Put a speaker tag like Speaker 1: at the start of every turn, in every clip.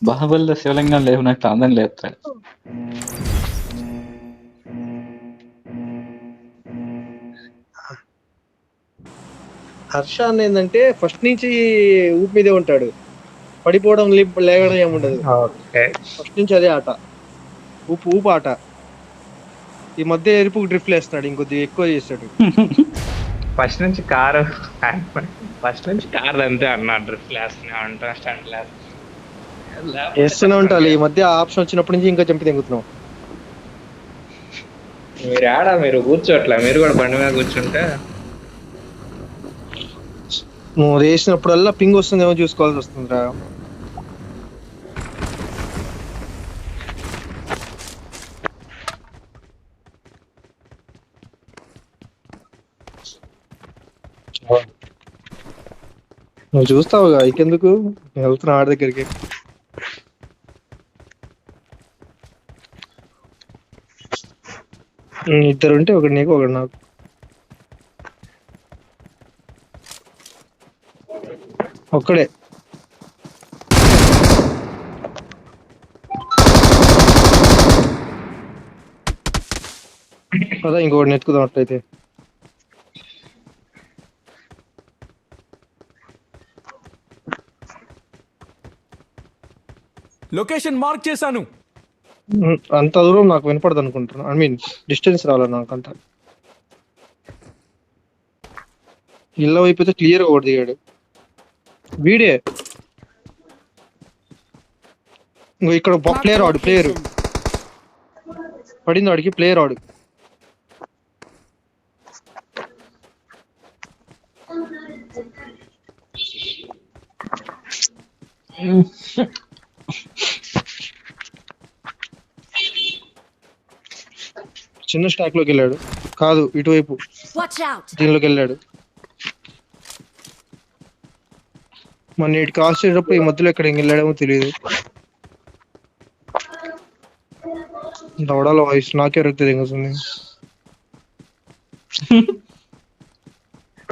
Speaker 1: బాహుబలిలో శివలింగం లేపినట్టు అందరిని లేపుతాడు.
Speaker 2: హర్ష అన్న ఏంటంటే ఫస్ట్ నుంచి ఊపి మీదే ఉంటాడు, పడిపోవడం లేగడం ఏముండదు.
Speaker 3: ఓకే.
Speaker 2: ఫస్ట్ నుంచి అదే ఆట, ఊపు ఊపు ఆట. ఈ మధ్య ఎరుపుకు డ్రిఫ్ట్ వేస్తున్నాడు, ఇంకొద్ది ఎక్కువ చేస్తాడు.
Speaker 3: ఫస్ట్ నుంచి కార్ అంతే అన్న, డ్రిఫ్ట్ వేస్తూనే ఉంటా, స్టంట్
Speaker 2: వేస్తూనే ఉంటారు. ఈ మధ్య ఆప్షన్ వచ్చినప్పటి నుంచి ఇంకా చంపి తెంగుతున్నాం.
Speaker 3: మీరు కూర్చోట్లా, మీరు కూడా బండి మీద కూర్చుంటే
Speaker 2: నువ్వు వేసినప్పుడల్లా పింగ్ వస్తుందేమో చూసుకోవాల్సి వస్తుందిరా. నువ్వు చూస్తావుగా, ఇంకెందుకు వెళ్తున్నా ఆడ దగ్గరికి. ఇద్దరు ఉంటే ఒకటి నీకు ఒకటి నాకు. ఒక్కడే. కదా ఇంకొకటి నెత్తుకుదాం అట్లయితే.
Speaker 4: లొకేషన్ మార్క్ చేశాను.
Speaker 2: అంత దూరం నాకు వినపడదు అనుకుంటున్నా, ఐ మీన్ డిస్టెన్స్ రాలేదు నాకంత. ఇళ్ళ వైపు అయితే క్లియర్ గా ఒకటి దిగాడు వీడే. ఇక్కడ ప్లేయర్ ఆడు, ప్లేయర్ పడింది వాడికి, ప్లేయర్ ఆడు. చిన్న స్టాక్ లోకి వెళ్ళాడు, కాదు ఇటువైపు దీనిలోకి వెళ్ళాడు. మన ఇటు క్రాస్ చేసేటప్పుడు ఈ మధ్యలో ఎక్కడ వెళ్ళాడేమో తెలియదు. దవడాల వాయిస్ నాకే రక్తి దిగుతుంది.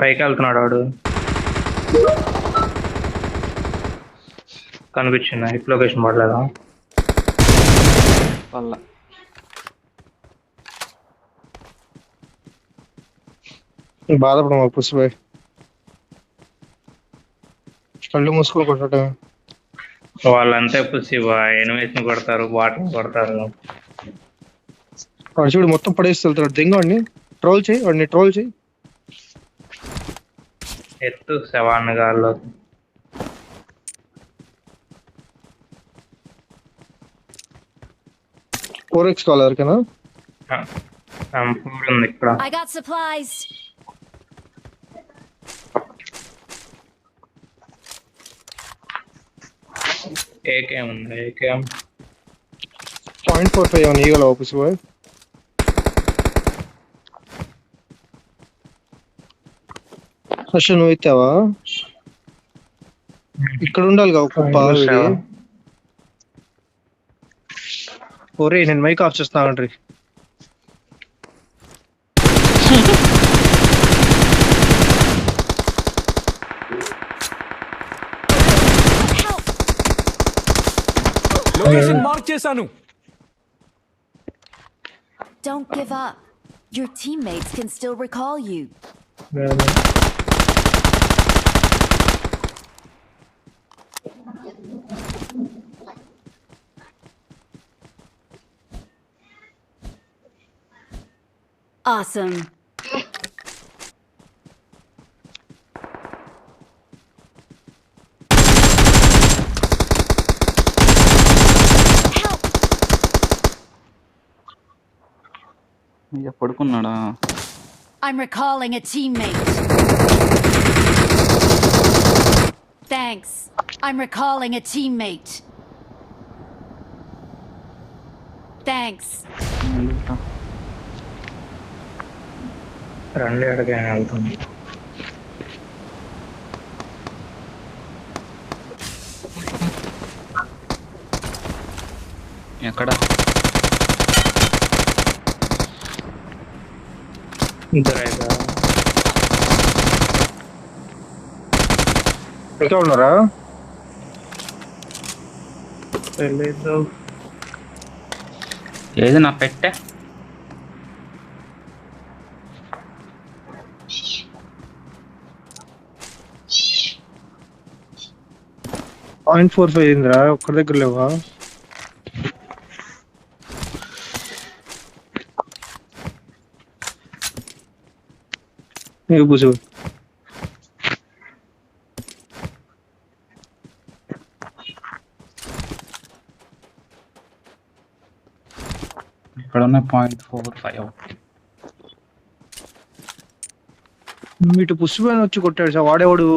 Speaker 3: పైకి వెళ్తున్నాడు వాడు, కనిపించింది. హిట్ లొకేషన్ పడలేదా?
Speaker 1: వల్ల
Speaker 2: బాధపడమా పుష్ప, కళ్ళు మూసుకొని కొట్టడం.
Speaker 3: వాళ్ళంతే పుసి, ఎనిమిస్ ని కొడతారు, బాటిల్ కొడతారు.
Speaker 2: వాడు చూడు మొత్తం పడేసి వెళ్తాడు. దెంగ వాడిని ట్రోల్ చేయి, వాడిని ట్రోల్ చేయి.
Speaker 3: ఎత్తు శవాన్ని గాల్లో.
Speaker 2: 4x కావాలి ఎవరికైనా?
Speaker 3: ఉంది ఇక్కడ. ఏకేం ఉంది, ఏకేం
Speaker 2: 0.45 ఏమైనా ఇవ్వగల ఆఫీస్ బాయ్? నువ్వు ఇస్తావా? ఇక్కడ ఉండాలి కదా కుప్ప. ఒరే నేను మైక్ ఆఫ్ చేస్తానండ్రి.
Speaker 4: లొకేషన్ మార్క్ చేశాను.
Speaker 5: Don't give up. Your teammates can still recall you. Awesome.
Speaker 1: పడుకున్నాడా?
Speaker 5: I'm recalling a teammate. Thanks. I'm recalling a teammate. Thanks.
Speaker 3: రండి అడిగాను, వెళ్తుంది.
Speaker 1: ఎక్కడ?
Speaker 2: ఇంకా ఉన్నారా?
Speaker 3: తెలీదు.
Speaker 6: ఏది నా పెట్టే
Speaker 2: 0.45 అయిందిరా, ఒక్కడి దగ్గర లేవా? నీకు పూసు
Speaker 6: ఇక్కడ ఉన్న 0.45.
Speaker 2: ఇటు పుష్పని వచ్చి కొట్టాడు సార్, వాడేవాడు?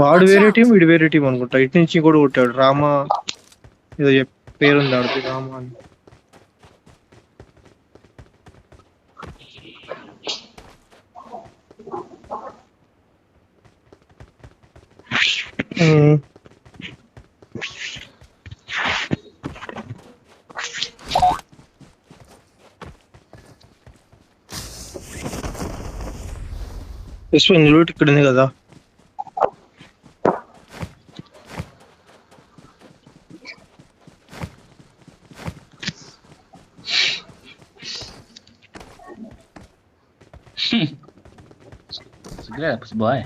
Speaker 2: వాడు వేరే టీం, వీడు వేరే టీం అనుకుంటా. ఇటు నుంచి కూడా కొట్టాడు, రామా ఏదో పేరుంది ఆడికి, రామా అని. లూట్ ఇక్కడ ఉంది కదా.
Speaker 6: Segredo, pues boy.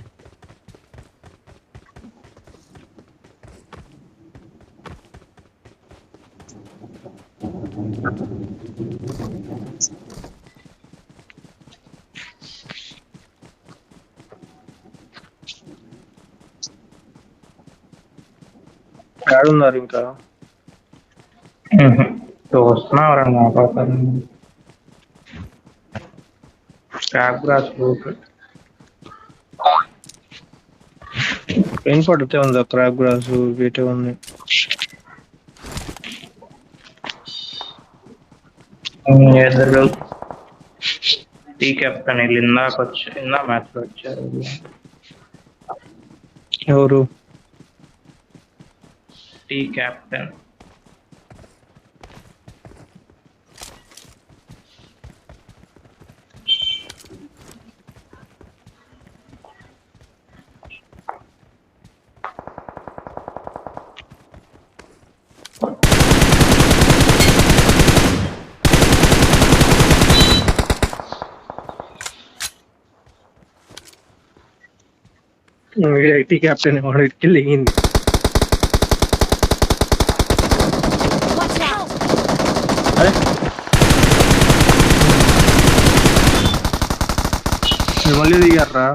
Speaker 2: ఆడున్నారు ఇంకా.
Speaker 3: చూస్తున్నావురా మాట్లాడతాను. స్టాక్ బ్రాస్
Speaker 2: పెయిన్ పడితే ఉందా, క్రాబ్ గ్రాస్ వీటే ఉంది.
Speaker 3: ఇద్దరు టీ కెప్టెన్ వీళ్ళు ఇందా మ్యాచ్ లో వచ్చారు.
Speaker 2: ఎవరు?
Speaker 3: టీ కెప్టెన్
Speaker 2: ఐటీ క్యాప్టెన్ వాడు ఇట్కి లేగింది.
Speaker 5: Watch out!
Speaker 2: మళ్ళీ దిగారా?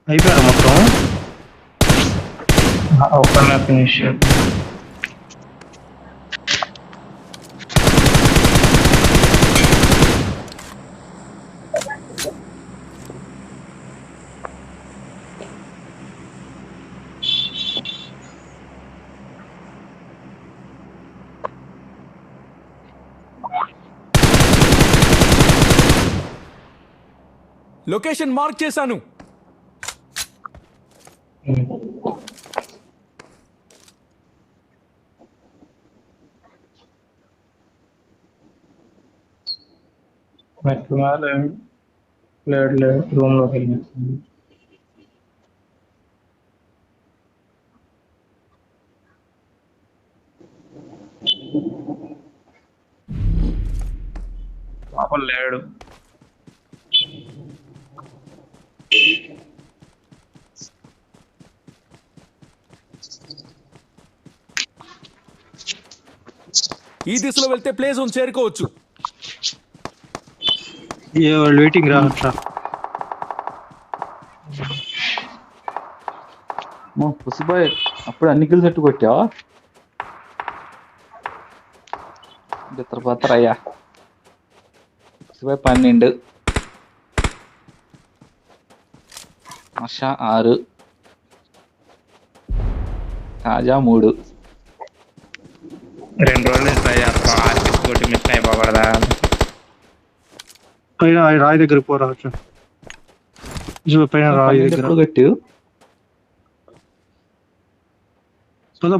Speaker 2: అయిపోయారా మొత్తం?
Speaker 3: Open finish.
Speaker 4: లొకేషన్ మార్క్ చేశాను.
Speaker 3: మెట్లు లేదు రూమ్ లోకి వెళ్ళి పాపం లేడు.
Speaker 4: ఈ దిశలో వెళ్తే ప్లే జోన్ చేరుకోవచ్చు.
Speaker 2: వాళ్ళు వెయిటింగ్ రా అట్లా.
Speaker 1: పుసిబాయ్ అప్పుడు అన్ని కిల్స్ ఎట్టు కొట్టావా? తర్వాత అయ్యా పుసిబాయ్ 12, ఆశా 6, తాజా 3.
Speaker 3: 2 రోజులు ట్రై చేస్తాం. ఆర్పిస్ కొట్టి మిస్ అయిపోకూడదా?
Speaker 2: పైన రాయి దగ్గర పోరా. పైన రాయి దగ్గర
Speaker 1: గట్టి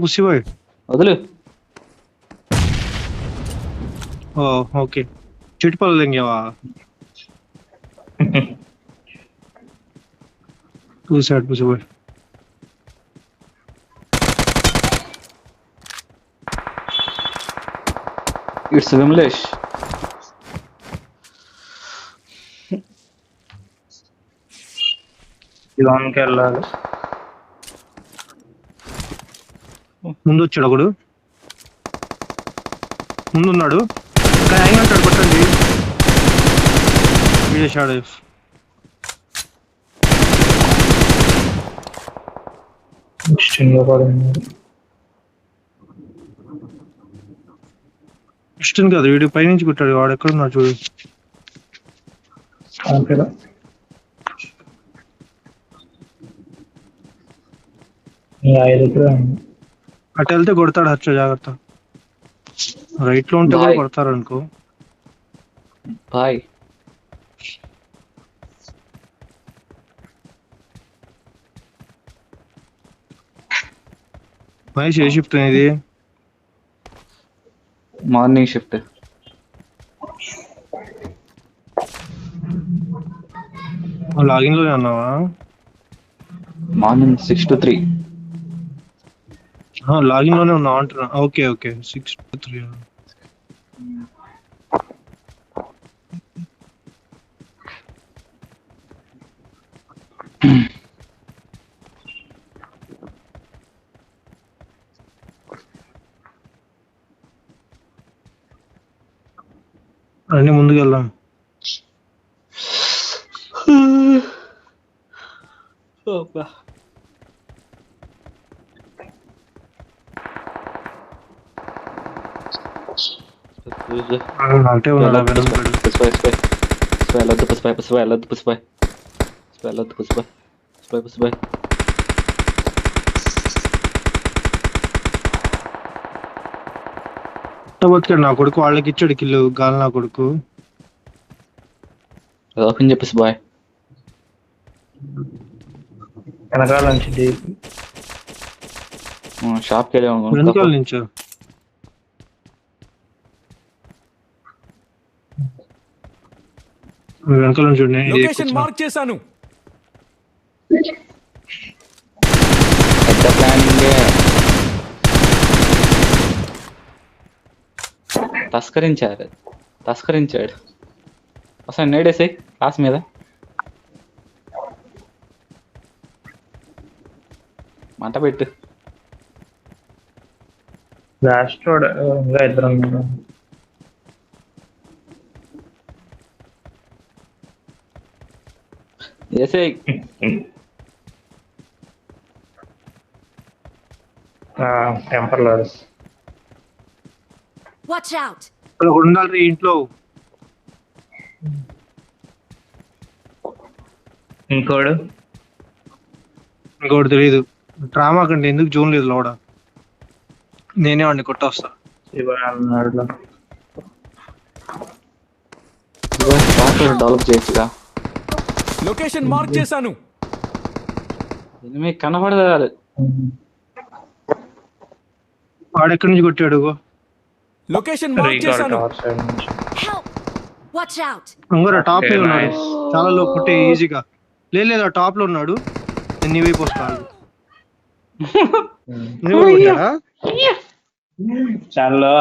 Speaker 2: పుసిబాయ్
Speaker 1: వదులు.
Speaker 2: ఓ ఓకే చిట్టుపల్లి దింగావా చూసాడు పుసిపోయి
Speaker 1: ఇట్స్ విమలేష్.
Speaker 3: లోన్కి వెళ్ళాలి.
Speaker 2: ముందు వచ్చాడు ఒకడు ముందున్నాడు హ్యాంగ్ అంటాడు కొట్టండి చేశాడు
Speaker 3: ఇష్టంగా పడింది.
Speaker 2: ఇష్టం కాదు వీడి పైనుంచి కొట్టాడు వాడు ఎక్కడున్నాడు చూడు
Speaker 3: అంతేనా?
Speaker 2: అటు వెళ్తే కొడతాడు హర్ష జాగ్రత్త రైట్ లో ఉంటే కూడా
Speaker 1: Bye.
Speaker 2: కొడతారు అనుకో
Speaker 1: బాయ్.
Speaker 2: మహేష్ ఏ షిఫ్ట్ అనేది
Speaker 1: మార్నింగ్ షిఫ్ట్.
Speaker 2: లాగిన్ లోనే ఉన్నావా
Speaker 1: మార్నింగ్ 6 to 3.
Speaker 2: లాగిన్ లోనే ఉన్నావా అంటున్నా ఓకే ఓకే 6 to 3 అన్ని ముందుకు వెళ్దాం అంటే ఉన్నాడు వెనకబడి. బతికాడు నా కొడుకు వాళ్ళకి ఇచ్చాడు కిల్లు గాలి నా కొడుకు
Speaker 1: ఓపెన్ చెప్పేసి బాయ్.
Speaker 3: వెనకాల నుంచి డీప్.
Speaker 1: షాప్కి వెళ్ళాము.
Speaker 2: వెనకాల నుంచో వెనకాల నుంచి చూడండి ఇది
Speaker 4: లొకేషన్
Speaker 2: ఎక్కుతున్నా.
Speaker 4: మార్క్ చేశాను.
Speaker 1: పెద్ద ప్లానింగ్. తస్కరించాడు అసలు నేడేసే క్లాస్ మీద. మంట పెట్టు.
Speaker 3: లాస్ట్ రోడ్ ఇంకా ఇద్దరు ఉన్నారు.
Speaker 1: వేసే
Speaker 3: టెంపర్ లో
Speaker 5: Watch out!
Speaker 2: ఇక్కడ ఒకడు ఉండాలి రీ ఇంట్లో
Speaker 3: ఇంకోడు
Speaker 2: ఇంకోటి తెలియదు డ్రామా కంటే ఎందుకు జోన్ లేదు లోడ నేనే వాడిని కొట్టొస్తా
Speaker 3: శివ అన్నాడు.
Speaker 1: డెవలప్ చేయొచ్చుగా.
Speaker 4: లొకేషన్ మార్క్ చేశాను.
Speaker 1: ఎనిమిది కనబడదు.
Speaker 2: వాడు ఎక్కడి నుంచి కొట్టాడు
Speaker 4: లొకేషన్ మార్క్ చేశాను.
Speaker 5: Help! Watch out!
Speaker 2: అంగరా టాప్ లో
Speaker 3: Okay,
Speaker 2: ఉన్నాడు
Speaker 3: nice.
Speaker 2: చాలా లో కొట్టే ఈజీగా లేదు ఆ టాప్ లో ఉన్నాడు నేను నీ వైపు వస్తాను
Speaker 3: చాలా